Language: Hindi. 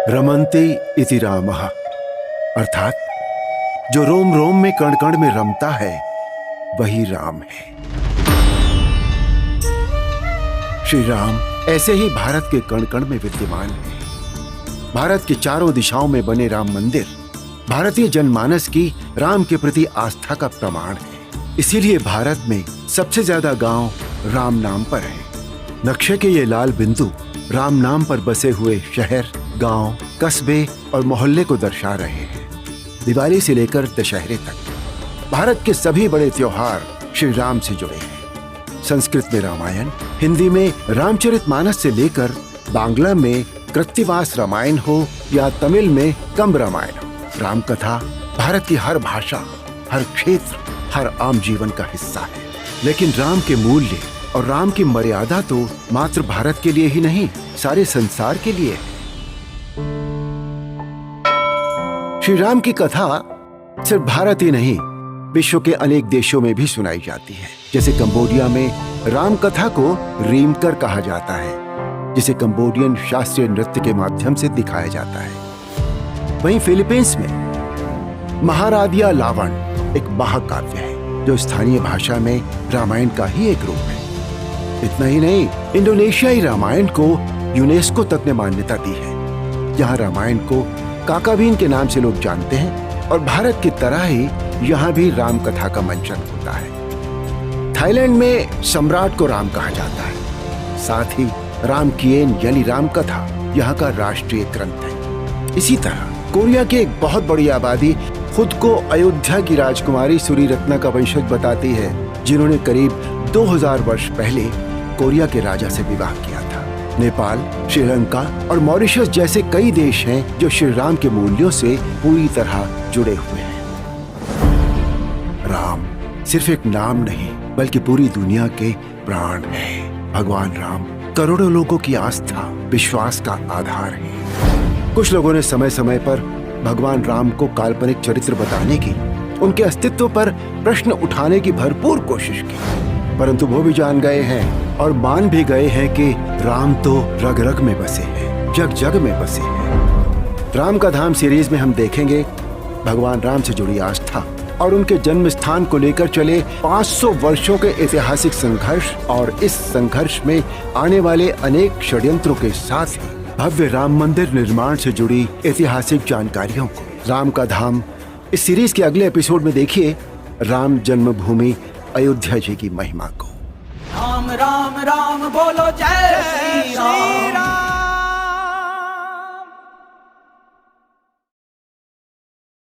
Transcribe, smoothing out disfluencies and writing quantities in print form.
रमन्ते इति रामः, अर्थात जो रोम रोम में कण कण में रमता है वही राम है। श्री राम ऐसे ही भारत के कण कण में विद्यमान है। भारत की चारों दिशाओं में बने राम मंदिर भारतीय जनमानस की राम के प्रति आस्था का प्रमाण है। इसीलिए भारत में सबसे ज्यादा गांव राम नाम पर है। नक्शे के ये लाल बिंदु राम नाम पर बसे हुए शहर, गांव, कस्बे और मोहल्ले को दर्शा रहे हैं। दिवाली से लेकर दशहरे तक भारत के सभी बड़े त्योहार श्री राम से जुड़े हैं। संस्कृत में रामायण, हिंदी में रामचरितमानस से लेकर बांग्ला में कृत्तिवास रामायण हो या तमिल में कंब रामायण, राम कथा भारत की हर भाषा, हर क्षेत्र, हर आम जीवन का हिस्सा है। लेकिन राम के मूल्य और राम की मर्यादा तो मात्र भारत के लिए ही नहीं, सारे संसार के लिए है। श्री राम की कथा सिर्फ भारत ही नहीं, विश्व के अनेक देशों में भी सुनाई जाती है। जैसे कंबोडिया में राम कथा को रीमकर कहा जाता है, जिसे कंबोडियन शास्त्रीय नृत्य के माध्यम से दिखाया जाता है। वहीं फिलीपींस में महारादिया लावण एक महाकाव्य है, जो स्थानीय भाषा में रामायण का ही एक रूप है। इतना ही नहीं, इंडोनेशियाई रामायण को यूनेस्को तक ने मान्यता दी है। यहाँ रामायण को काकावीन के नाम से लोग जानते हैं और भारत की तरह ही यहाँ भी राम कथा का मंचन होता है। थाईलैंड में सम्राट को राम कहा जाता है। साथ ही रामकिएन यानी राम कथा यहाँ का राष्ट्रीय ग्रंथ है। इसी तरह कोरिया की एक बहुत बड़ी आबादी खुद को अयोध्या की राजकुमारी सूरीरत्ना का वंशज बताती है, जिन्होंने करीब 2000 वर्ष पहले कोरिया के राजा से विवाह किया था। नेपाल, श्रीलंका और मॉरिशस जैसे कई देश हैं जो श्री राम के मूल्यों से पूरी तरह जुड़े हुए हैं। राम सिर्फ एक नाम नहीं, बल्कि पूरी दुनिया के प्राण है। भगवान राम करोड़ों लोगों की आस्था, विश्वास का आधार है। कुछ लोगों ने समय समय पर भगवान राम को काल्पनिक चरित्र बताने की, उनके अस्तित्व पर प्रश्न उठाने की भरपूर कोशिश की, परंतु वो भी जान गए हैं और मान भी गए हैं कि राम तो रग रग में बसे हैं, जग जग में बसे हैं। राम का धाम सीरीज में हम देखेंगे भगवान राम से जुड़ी आस्था और उनके जन्म स्थान को लेकर चले 500 वर्षों के ऐतिहासिक संघर्ष और इस संघर्ष में आने वाले अनेक षड्यंत्रों के साथ ही भव्य राम मंदिर निर्माण से जुड़ी ऐतिहासिक जानकारियों को। राम का धाम इस सीरीज के अगले एपिसोड में देखिए राम जन्मभूमि अयोध्या जी की महिमा को। राम राम राम बोलो जय श्री